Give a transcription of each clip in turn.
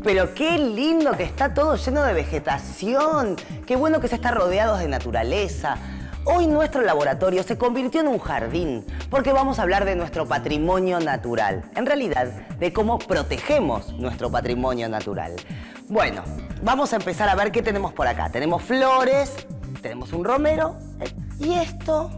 Pero qué lindo que está todo lleno de vegetación. Qué bueno que se está rodeado de naturaleza. Hoy nuestro laboratorio se convirtió en un jardín porque vamos a hablar de nuestro patrimonio natural. En realidad, de cómo protegemos nuestro patrimonio natural. Bueno, vamos a empezar a ver qué tenemos por acá. Tenemos flores, tenemos un romero y esto...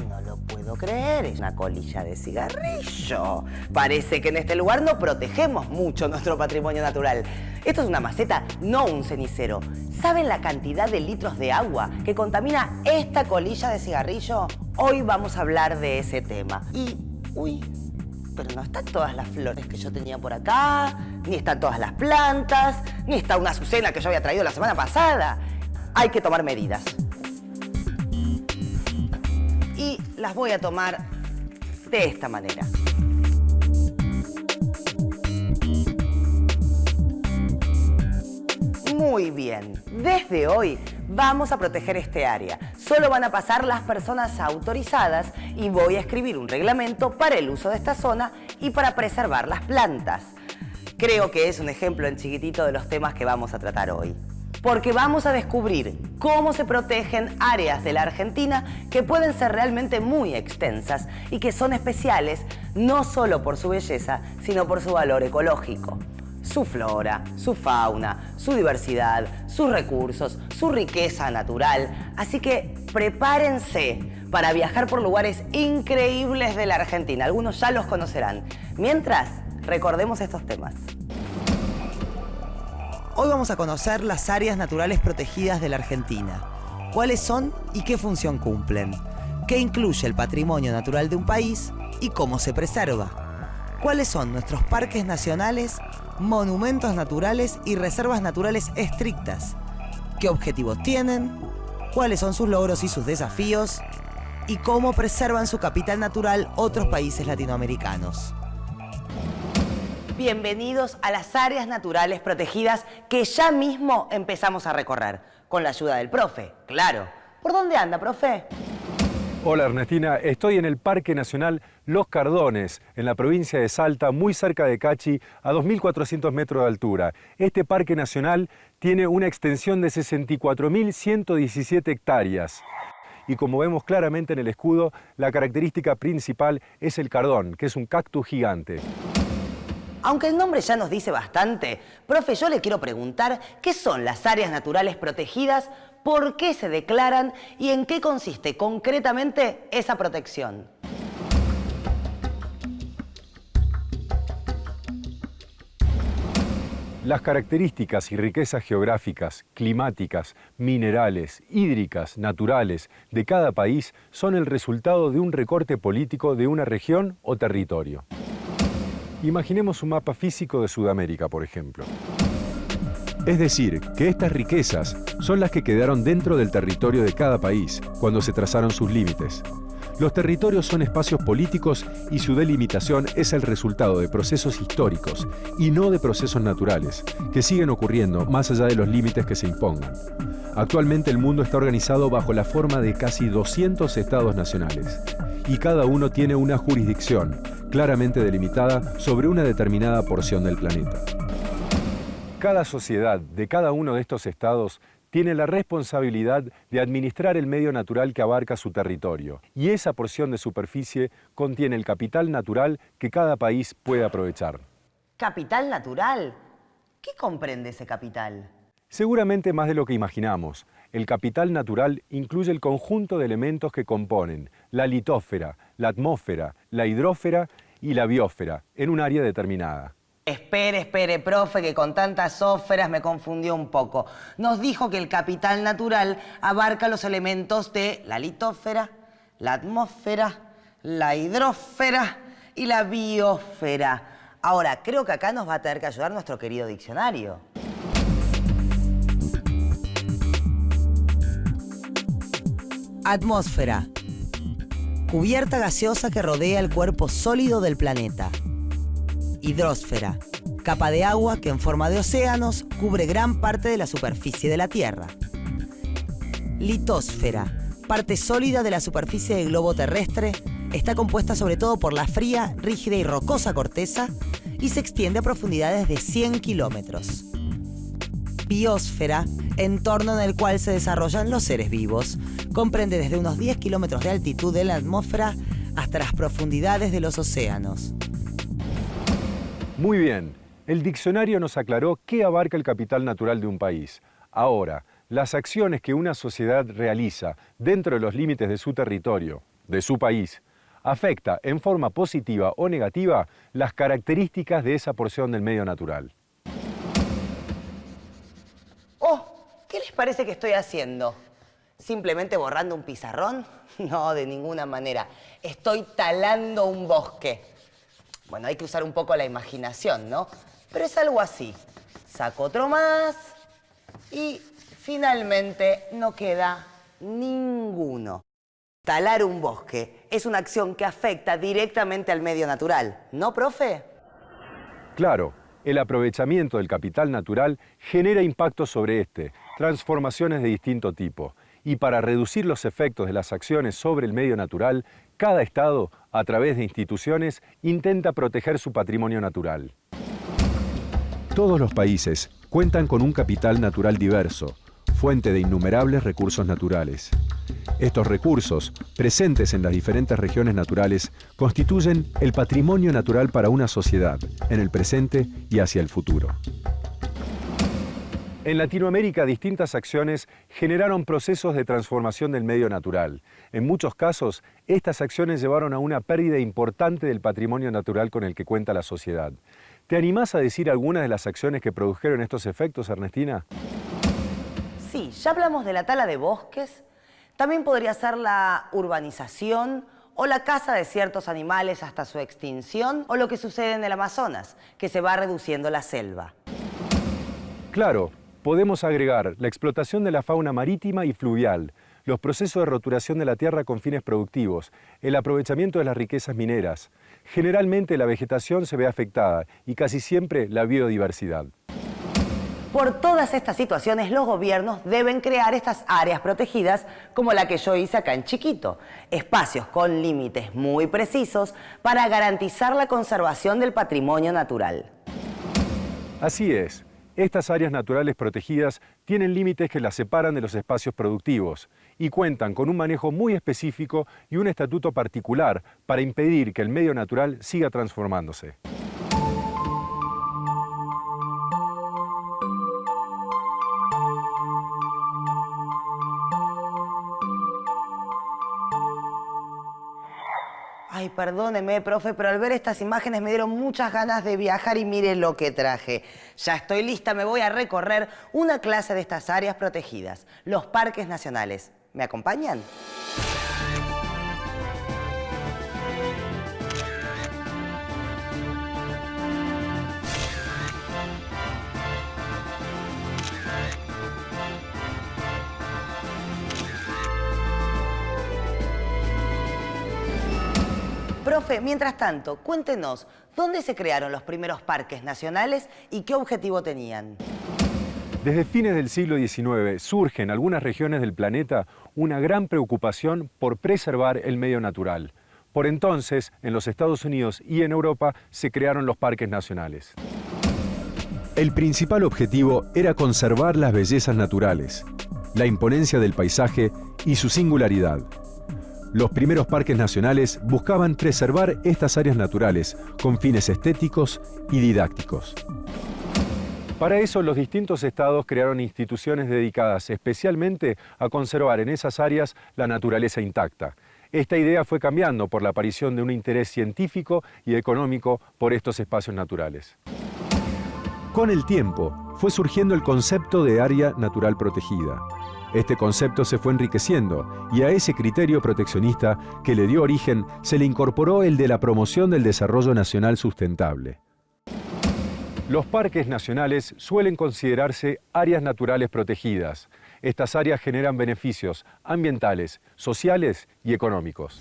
no lo puedo creer, es una colilla de cigarrillo. Parece que en este lugar no protegemos mucho nuestro patrimonio natural. Esto es una maceta, no un cenicero. ¿Saben la cantidad de litros de agua que contamina esta colilla de cigarrillo? Hoy vamos a hablar de ese tema. Y, pero no están todas las flores que yo tenía por acá, ni están todas las plantas, ni está una azucena que yo había traído la semana pasada. Hay que tomar medidas. Y las voy a tomar de esta manera. Muy bien, desde hoy vamos a proteger este área. Solo van a pasar las personas autorizadas y voy a escribir un reglamento para el uso de esta zona y para preservar las plantas. Creo que es un ejemplo en chiquitito de los temas que vamos a tratar hoy. Porque vamos a descubrir cómo se protegen áreas de la Argentina que pueden ser realmente muy extensas y que son especiales no solo por su belleza, sino por su valor ecológico. Su flora, su fauna, su diversidad, sus recursos, su riqueza natural. Así que prepárense para viajar por lugares increíbles de la Argentina. Algunos ya los conocerán. Mientras, recordemos estos temas. Hoy vamos a conocer las áreas naturales protegidas de la Argentina. ¿Cuáles son y qué función cumplen? ¿Qué incluye el patrimonio natural de un país y cómo se preserva? ¿Cuáles son nuestros parques nacionales, monumentos naturales y reservas naturales estrictas? ¿Qué objetivos tienen? ¿Cuáles son sus logros y sus desafíos? ¿Y cómo preservan su capital natural otros países latinoamericanos? Bienvenidos a las áreas naturales protegidas que ya mismo empezamos a recorrer, con la ayuda del profe, claro. ¿Por dónde anda, profe? Hola Ernestina, estoy en el Parque Nacional Los Cardones, en la provincia de Salta, muy cerca de Cachi, a 2.400 metros de altura. Este parque nacional tiene una extensión de 64.117 hectáreas. Y como vemos claramente en el escudo, la característica principal es el cardón, que es un cactus gigante. Aunque el nombre ya nos dice bastante, profe, yo le quiero preguntar qué son las áreas naturales protegidas, por qué se declaran y en qué consiste concretamente esa protección. Las características y riquezas geográficas, climáticas, minerales, hídricas, naturales de cada país son el resultado de un recorte político de una región o territorio. Imaginemos un mapa físico de Sudamérica, por ejemplo. Es decir, que estas riquezas son las que quedaron dentro del territorio de cada país cuando se trazaron sus límites. Los territorios son espacios políticos y su delimitación es el resultado de procesos históricos y no de procesos naturales, que siguen ocurriendo más allá de los límites que se impongan. Actualmente el mundo está organizado bajo la forma de casi 200 estados nacionales, y cada uno tiene una jurisdicción claramente delimitada sobre una determinada porción del planeta. Cada sociedad de cada uno de estos estados tiene la responsabilidad de administrar el medio natural que abarca su territorio, y esa porción de superficie contiene el capital natural que cada país puede aprovechar. ¿Capital natural? ¿Qué comprende ese capital? Seguramente más de lo que imaginamos. El capital natural incluye el conjunto de elementos que componen la litósfera, la atmósfera, la hidrósfera y la biosfera en un área determinada. Espere, profe, que con tantas ósferas me confundió un poco. Nos dijo que el capital natural abarca los elementos de la litósfera, la atmósfera, la hidrósfera y la biosfera. Ahora, creo que acá nos va a tener que ayudar nuestro querido diccionario. Atmósfera. Cubierta gaseosa que rodea el cuerpo sólido del planeta. Hidrósfera. Capa de agua que en forma de océanos cubre gran parte de la superficie de la Tierra. Litósfera. Parte sólida de la superficie del globo terrestre. Está compuesta sobre todo por la fría, rígida y rocosa corteza y se extiende a profundidades de 100 kilómetros. biosfera, entorno en el cual se desarrollan los seres vivos. Comprende desde unos 10 kilómetros de altitud de la atmósfera hasta las profundidades de los océanos. Muy bien, el diccionario nos aclaró qué abarca el capital natural de un país. Ahora, las acciones que una sociedad realiza dentro de los límites de su territorio, de su país, afecta en forma positiva o negativa las características de esa porción del medio natural. Oh, ¿qué les parece que estoy haciendo? ¿Simplemente borrando un pizarrón? No, de ninguna manera. Estoy talando un bosque. Bueno, hay que usar un poco la imaginación, ¿no? Pero es algo así. Saco otro más y finalmente no queda ninguno. Talar un bosque es una acción que afecta directamente al medio natural, ¿no, profe? Claro, el aprovechamiento del capital natural genera impactos sobre este, transformaciones de distinto tipo. Y para reducir los efectos de las acciones sobre el medio natural, cada Estado, a través de instituciones, intenta proteger su patrimonio natural. Todos los países cuentan con un capital natural diverso, fuente de innumerables recursos naturales. Estos recursos, presentes en las diferentes regiones naturales, constituyen el patrimonio natural para una sociedad, en el presente y hacia el futuro. En Latinoamérica, distintas acciones generaron procesos de transformación del medio natural. En muchos casos, estas acciones llevaron a una pérdida importante del patrimonio natural con el que cuenta la sociedad. ¿Te animás a decir algunas de las acciones que produjeron estos efectos, Ernestina? Sí, ya hablamos de la tala de bosques. También podría ser la urbanización o la caza de ciertos animales hasta su extinción, o lo que sucede en el Amazonas, que se va reduciendo la selva. Claro, podemos agregar la explotación de la fauna marítima y fluvial, los procesos de roturación de la tierra con fines productivos, el aprovechamiento de las riquezas mineras. Generalmente la vegetación se ve afectada y casi siempre la biodiversidad. Por todas estas situaciones, los gobiernos deben crear estas áreas protegidas como la que yo hice acá en Chiquito. Espacios con límites muy precisos para garantizar la conservación del patrimonio natural. Así es. Estas áreas naturales protegidas tienen límites que las separan de los espacios productivos y cuentan con un manejo muy específico y un estatuto particular para impedir que el medio natural siga transformándose. Ay, perdóneme, profe, pero al ver estas imágenes me dieron muchas ganas de viajar y mire lo que traje. Ya estoy lista, me voy a recorrer una clase de estas áreas protegidas, los parques nacionales. ¿Me acompañan? Profe, mientras tanto, cuéntenos, ¿dónde se crearon los primeros parques nacionales y qué objetivo tenían? Desde fines del siglo XIX surge en algunas regiones del planeta una gran preocupación por preservar el medio natural. Por entonces, en los Estados Unidos y en Europa se crearon los parques nacionales. El principal objetivo era conservar las bellezas naturales, la imponencia del paisaje y su singularidad. Los primeros parques nacionales buscaban preservar estas áreas naturales con fines estéticos y didácticos. Para eso, los distintos estados crearon instituciones dedicadas especialmente a conservar en esas áreas la naturaleza intacta. Esta idea fue cambiando por la aparición de un interés científico y económico por estos espacios naturales. Con el tiempo, fue surgiendo el concepto de área natural protegida. Este concepto se fue enriqueciendo y a ese criterio proteccionista que le dio origen se le incorporó el de la promoción del desarrollo nacional sustentable. Los parques nacionales suelen considerarse áreas naturales protegidas. Estas áreas generan beneficios ambientales, sociales y económicos.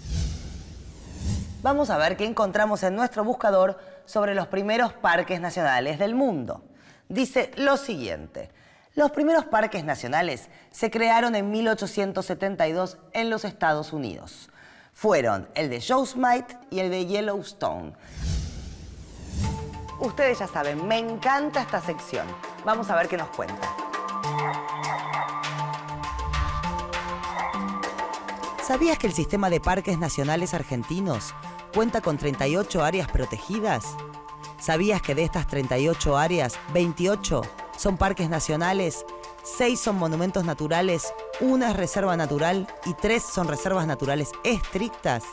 Vamos a ver qué encontramos en nuestro buscador sobre los primeros parques nacionales del mundo. Dice lo siguiente: los primeros parques nacionales se crearon en 1872 en los Estados Unidos. Fueron el de Yosemite y el de Yellowstone. Ustedes ya saben, me encanta esta sección. Vamos a ver qué nos cuenta. ¿Sabías que el sistema de parques nacionales argentinos cuenta con 38 áreas protegidas? ¿Sabías que de estas 38 áreas, 28 son parques nacionales, 6 son monumentos naturales, 1 es reserva natural y 3 son reservas naturales estrictas?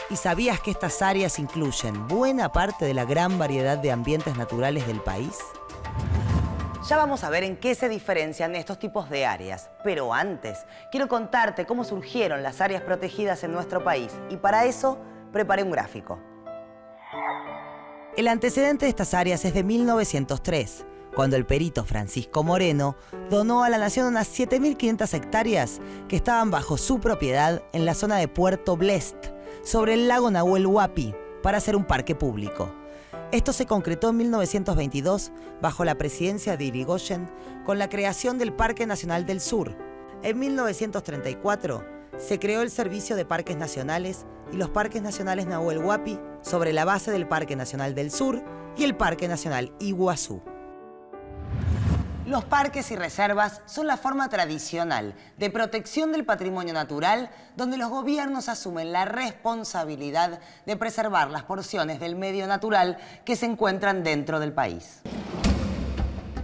¿Y sabías que estas áreas incluyen buena parte de la gran variedad de ambientes naturales del país? Ya vamos a ver en qué se diferencian estos tipos de áreas, pero antes quiero contarte cómo surgieron las áreas protegidas en nuestro país y para eso preparé un gráfico. El antecedente de estas áreas es de 1903, cuando el perito Francisco Moreno donó a la nación unas 7.500 hectáreas que estaban bajo su propiedad en la zona de Puerto Blest, sobre el lago Nahuel Huapi, para hacer un parque público. Esto se concretó en 1922 bajo la presidencia de Irigoyen con la creación del Parque Nacional del Sur. En 1934 se creó el Servicio de Parques Nacionales y los Parques Nacionales Nahuel Huapi sobre la base del Parque Nacional del Sur y el Parque Nacional Iguazú. Los parques y reservas son la forma tradicional de protección del patrimonio natural donde los gobiernos asumen la responsabilidad de preservar las porciones del medio natural que se encuentran dentro del país.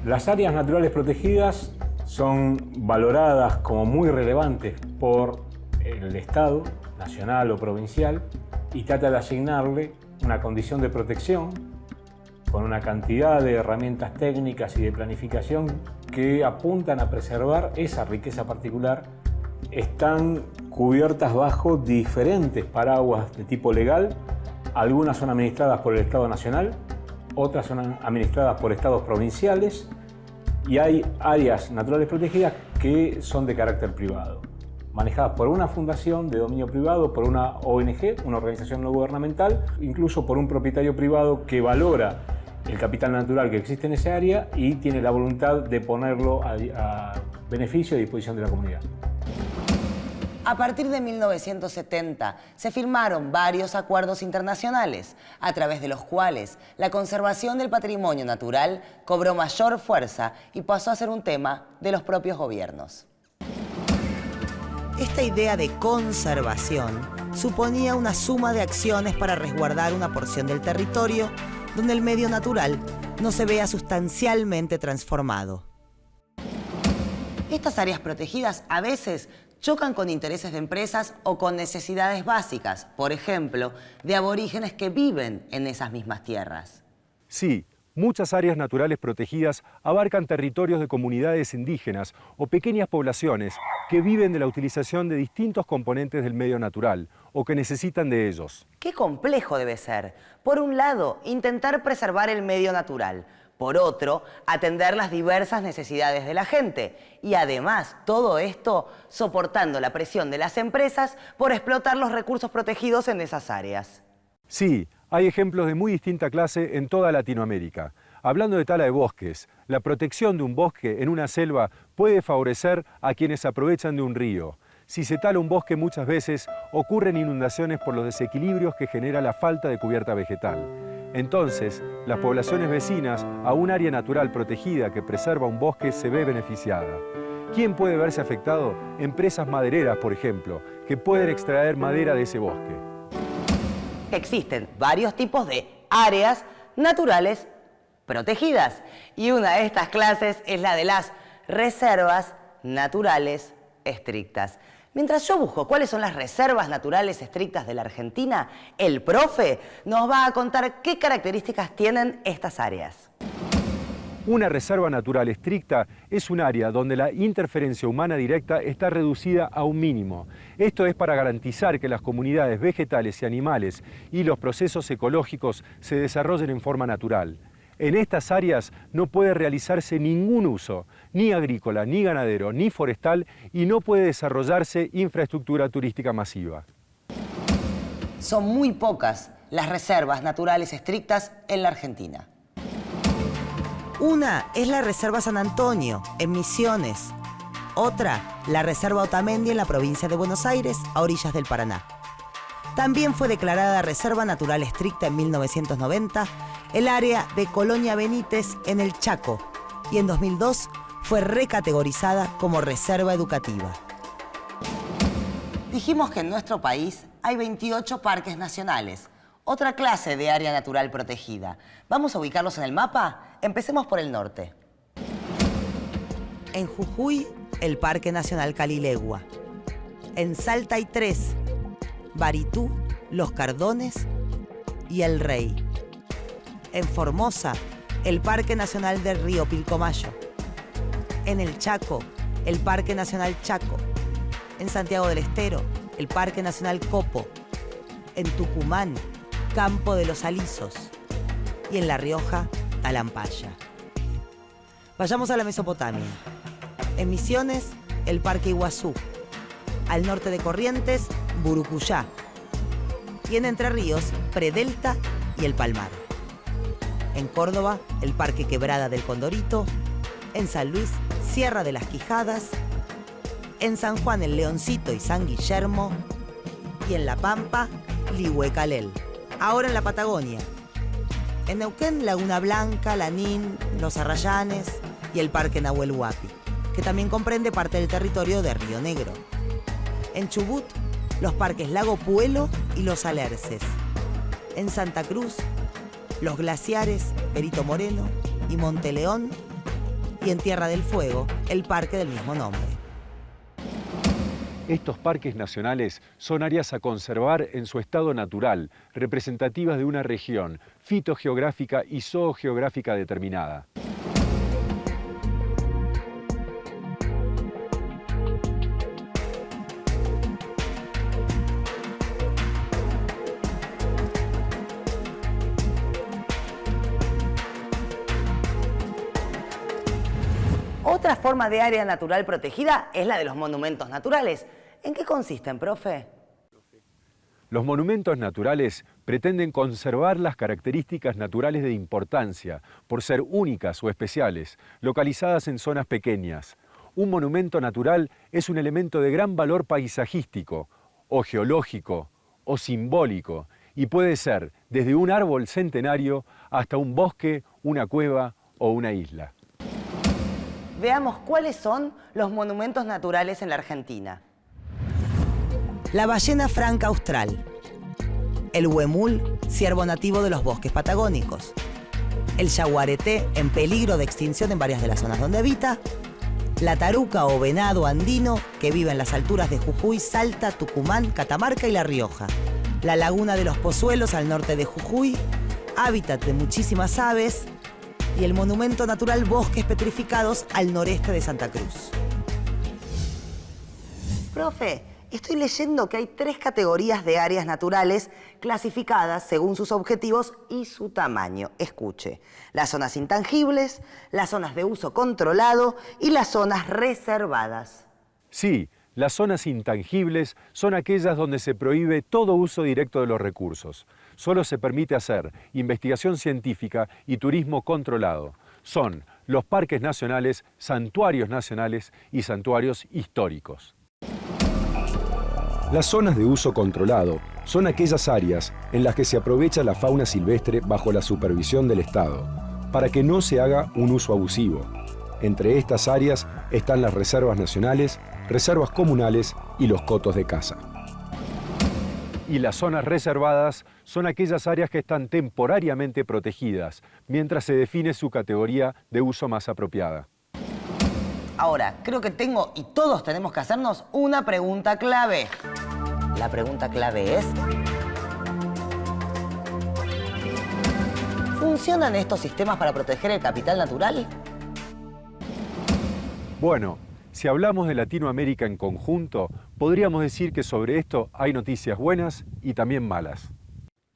Las áreas naturales protegidas son valoradas como muy relevantes por el Estado, nacional o provincial, y trata de asignarle una condición de protección con una cantidad de herramientas técnicas y de planificación que apuntan a preservar esa riqueza particular. Están cubiertas bajo diferentes paraguas de tipo legal. Algunas son administradas por el Estado Nacional, otras son administradas por estados provinciales y hay áreas naturales protegidas que son de carácter privado, manejadas por una fundación de dominio privado, por una ONG, una organización no gubernamental, incluso por un propietario privado que valora el capital natural que existe en esa área y tiene la voluntad de ponerlo a beneficio y disposición de la comunidad. A partir de 1970 se firmaron varios acuerdos internacionales, a través de los cuales la conservación del patrimonio natural cobró mayor fuerza y pasó a ser un tema de los propios gobiernos. Esta idea de conservación suponía una suma de acciones para resguardar una porción del territorio donde el medio natural no se vea sustancialmente transformado. Estas áreas protegidas a veces chocan con intereses de empresas o con necesidades básicas, por ejemplo, de aborígenes que viven en esas mismas tierras. Sí, muchas áreas naturales protegidas abarcan territorios de comunidades indígenas o pequeñas poblaciones que viven de la utilización de distintos componentes del medio natural o que necesitan de ellos. ¡Qué complejo debe ser! Por un lado, intentar preservar el medio natural. Por otro, atender las diversas necesidades de la gente. Y además, todo esto soportando la presión de las empresas por explotar los recursos protegidos en esas áreas. Sí, hay ejemplos de muy distinta clase en toda Latinoamérica. Hablando de tala de bosques, la protección de un bosque en una selva puede favorecer a quienes aprovechan de un río. Si se tala un bosque muchas veces ocurren inundaciones por los desequilibrios que genera la falta de cubierta vegetal. Entonces, las poblaciones vecinas a un área natural protegida que preserva un bosque se ve beneficiada. ¿Quién puede verse afectado? Empresas madereras, por ejemplo, que pueden extraer madera de ese bosque. Existen varios tipos de áreas naturales protegidas y una de estas clases es la de las reservas naturales estrictas. Mientras yo busco cuáles son las reservas naturales estrictas de la Argentina, el profe nos va a contar qué características tienen estas áreas. Una reserva natural estricta es un área donde la interferencia humana directa está reducida a un mínimo. Esto es para garantizar que las comunidades vegetales y animales y los procesos ecológicos se desarrollen en forma natural. En estas áreas no puede realizarse ningún uso, ni agrícola, ni ganadero, ni forestal, y no puede desarrollarse infraestructura turística masiva. Son muy pocas las reservas naturales estrictas en la Argentina. Una es la Reserva San Antonio, en Misiones. Otra, la Reserva Otamendi en la provincia de Buenos Aires, a orillas del Paraná. También fue declarada Reserva Natural Estricta en 1990 el área de Colonia Benítez en el Chaco y en 2002 fue recategorizada como Reserva Educativa. Dijimos que en nuestro país hay 28 parques nacionales, otra clase de área natural protegida. ¿Vamos a ubicarlos en el mapa? Empecemos por el norte. En Jujuy, el Parque Nacional Calilegua. En Salta hay 3, Baritú, Los Cardones y El Rey. En Formosa, el Parque Nacional del Río Pilcomayo. En el Chaco, el Parque Nacional Chaco. En Santiago del Estero, el Parque Nacional Copo. En Tucumán, Campo de los Alisos. Y en La Rioja, Talampaya. Vayamos a la Mesopotamia. En Misiones, el Parque Iguazú. Al norte de Corrientes, Burucuyá. Y en Entre Ríos, Predelta y El Palmar. En Córdoba, el Parque Quebrada del Condorito. En San Luis, Sierra de las Quijadas. En San Juan, el Leoncito y San Guillermo. Y en La Pampa, Lihuecalel. Ahora en la Patagonia. En Neuquén, Laguna Blanca, Lanín, Los Arrayanes y el Parque Nahuel Huapi, que también comprende parte del territorio de Río Negro. En Chubut, los parques Lago Puelo y Los Alerces. En Santa Cruz, los glaciares Perito Moreno y Monte León. Y en Tierra del Fuego, el parque del mismo nombre. Estos parques nacionales son áreas a conservar en su estado natural, representativas de una región fitogeográfica y zoogeográfica determinada. Otra forma de área natural protegida es la de los monumentos naturales. ¿En qué consisten, profe? Los monumentos naturales pretenden conservar las características naturales de importancia, por ser únicas o especiales, localizadas en zonas pequeñas. Un monumento natural es un elemento de gran valor paisajístico, o geológico, o simbólico, y puede ser desde un árbol centenario hasta un bosque, una cueva o una isla. Veamos cuáles son los monumentos naturales en la Argentina. La ballena franca austral. El huemul, ciervo nativo de los bosques patagónicos. El yaguareté, en peligro de extinción en varias de las zonas donde habita. La taruca o venado andino, que vive en las alturas de Jujuy, Salta, Tucumán, Catamarca y La Rioja. La laguna de los Pozuelos al norte de Jujuy, hábitat de muchísimas aves. Y el monumento natural Bosques Petrificados al noreste de Santa Cruz. Profe, estoy leyendo que hay 3 categorías de áreas naturales clasificadas según sus objetivos y su tamaño. Escuche, las zonas intangibles, las zonas de uso controlado y las zonas reservadas. Sí, las zonas intangibles son aquellas donde se prohíbe todo uso directo de los recursos. Solo se permite hacer investigación científica y turismo controlado. Son los parques nacionales, santuarios nacionales y santuarios históricos. Las zonas de uso controlado son aquellas áreas en las que se aprovecha la fauna silvestre bajo la supervisión del Estado, para que no se haga un uso abusivo. Entre estas áreas están las reservas nacionales, reservas comunales y los cotos de caza. Y las zonas reservadas son aquellas áreas que están temporariamente protegidas, mientras se define su categoría de uso más apropiada. Ahora, creo que tengo y todos tenemos que hacernos una pregunta clave. La pregunta clave es: ¿funcionan estos sistemas para proteger el capital natural? Bueno, si hablamos de Latinoamérica en conjunto, podríamos decir que sobre esto hay noticias buenas y también malas.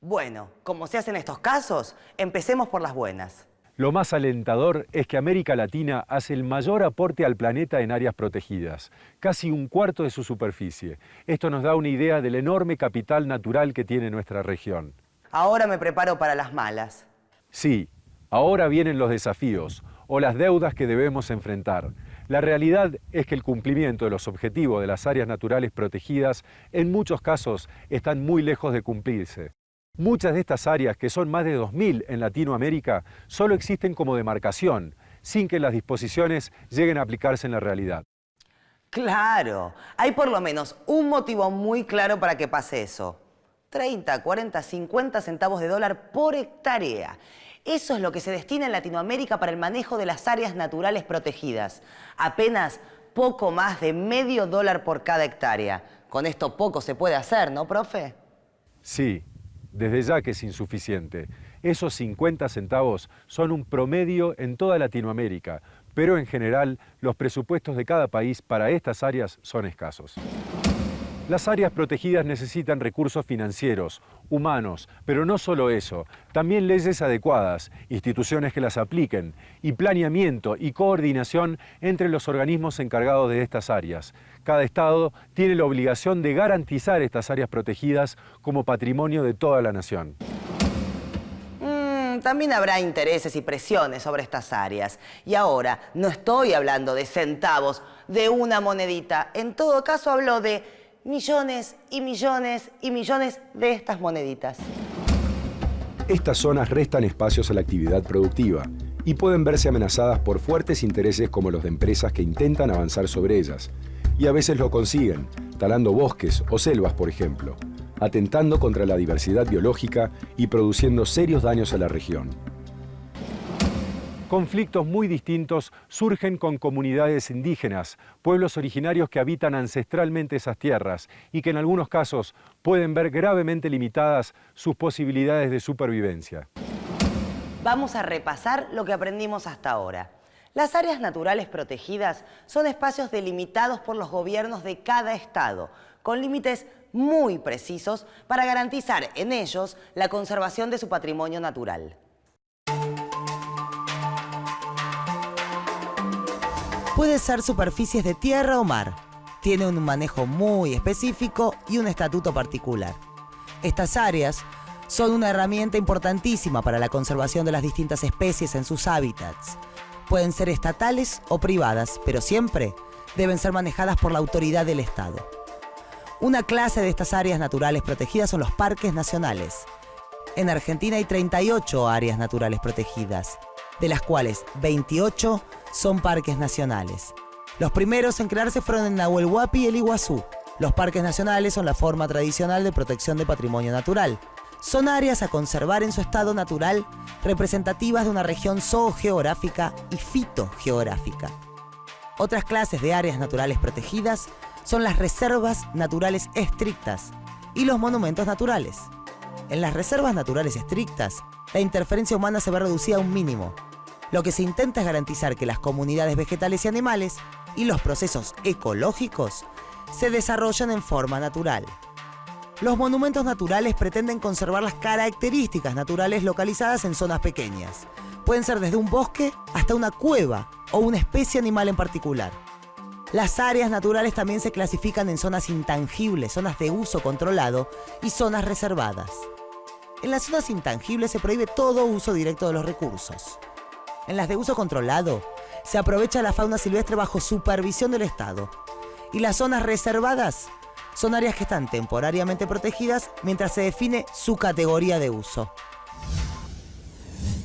Bueno, como se hace en estos casos, empecemos por las buenas. Lo más alentador es que América Latina hace el mayor aporte al planeta en áreas protegidas, casi 1/4 de su superficie. Esto nos da una idea del enorme capital natural que tiene nuestra región. Ahora me preparo para las malas. Sí, ahora vienen los desafíos o las deudas que debemos enfrentar. La realidad es que el cumplimiento de los objetivos de las áreas naturales protegidas en muchos casos están muy lejos de cumplirse. Muchas de estas áreas, que son más de 2000 en Latinoamérica, solo existen como demarcación, sin que las disposiciones lleguen a aplicarse en la realidad. Claro, hay por lo menos un motivo muy claro para que pase eso. 30, 40, 50 centavos de dólar por hectárea. Eso es lo que se destina en Latinoamérica para el manejo de las áreas naturales protegidas. Apenas poco más de medio dólar por cada hectárea. Con esto poco se puede hacer, ¿no, profe? Sí, desde ya que es insuficiente. Esos 50 centavos son un promedio en toda Latinoamérica, pero en general los presupuestos de cada país para estas áreas son escasos. Las áreas protegidas necesitan recursos financieros, humanos, pero no solo eso, también leyes adecuadas, instituciones que las apliquen y planeamiento y coordinación entre los organismos encargados de estas áreas. Cada estado tiene la obligación de garantizar estas áreas protegidas como patrimonio de toda la nación. También habrá intereses y presiones sobre estas áreas. Y ahora, no estoy hablando de centavos, de una monedita. En todo caso, hablo de millones y millones y millones de estas moneditas. Estas zonas restan espacios a la actividad productiva y pueden verse amenazadas por fuertes intereses como los de empresas que intentan avanzar sobre ellas. Y a veces lo consiguen, talando bosques o selvas, por ejemplo, atentando contra la diversidad biológica y produciendo serios daños a la región. Conflictos muy distintos surgen con comunidades indígenas, pueblos originarios que habitan ancestralmente esas tierras y que en algunos casos pueden ver gravemente limitadas sus posibilidades de supervivencia. Vamos a repasar lo que aprendimos hasta ahora. Las áreas naturales protegidas son espacios delimitados por los gobiernos de cada estado, con límites muy precisos para garantizar en ellos la conservación de su patrimonio natural. Puede ser superficies de tierra o mar. Tiene un manejo muy específico y un estatuto particular. Estas áreas son una herramienta importantísima para la conservación de las distintas especies en sus hábitats. Pueden ser estatales o privadas, pero siempre deben ser manejadas por la autoridad del Estado. Una clase de estas áreas naturales protegidas son los parques nacionales. En Argentina hay 38 áreas naturales protegidas, de las cuales 28 son parques nacionales. Los primeros en crearse fueron en Nahuel Huapi y el Iguazú. Los parques nacionales son la forma tradicional de protección de patrimonio natural. Son áreas a conservar en su estado natural, representativas de una región zoogeográfica y fitogeográfica. Otras clases de áreas naturales protegidas son las reservas naturales estrictas y los monumentos naturales. En las reservas naturales estrictas, la interferencia humana se ve reducida a un mínimo. Lo que se intenta es garantizar que las comunidades vegetales y animales y los procesos ecológicos se desarrollan en forma natural. Los monumentos naturales pretenden conservar las características naturales localizadas en zonas pequeñas. Pueden ser desde un bosque hasta una cueva o una especie animal en particular. Las áreas naturales también se clasifican en zonas intangibles, zonas de uso controlado y zonas reservadas. En las zonas intangibles se prohíbe todo uso directo de los recursos. En las de uso controlado, se aprovecha la fauna silvestre bajo supervisión del Estado. Y las zonas reservadas son áreas que están temporariamente protegidas mientras se define su categoría de uso.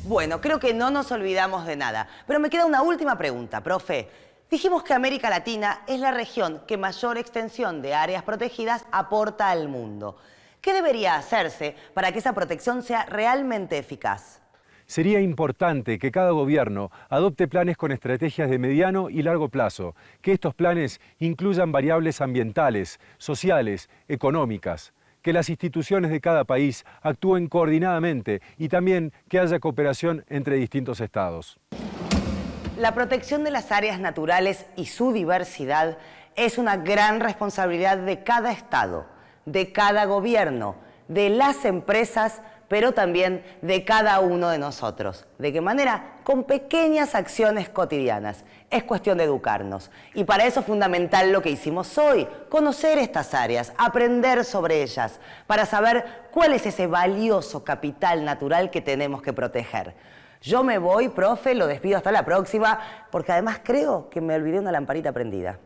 Bueno, creo que no nos olvidamos de nada. Pero me queda una última pregunta, profe. Dijimos que América Latina es la región que mayor extensión de áreas protegidas aporta al mundo. ¿Qué debería hacerse para que esa protección sea realmente eficaz? Sería importante que cada gobierno adopte planes con estrategias de mediano y largo plazo, que estos planes incluyan variables ambientales, sociales, económicas, que las instituciones de cada país actúen coordinadamente y también que haya cooperación entre distintos estados. La protección de las áreas naturales y su diversidad es una gran responsabilidad de cada estado, de cada gobierno, de las empresas, pero también de cada uno de nosotros. ¿De qué manera? Con pequeñas acciones cotidianas. Es cuestión de educarnos. Y para eso es fundamental lo que hicimos hoy, conocer estas áreas, aprender sobre ellas, para saber cuál es ese valioso capital natural que tenemos que proteger. Yo me voy, profe, lo despido hasta la próxima, porque además creo que me olvidé una lamparita prendida.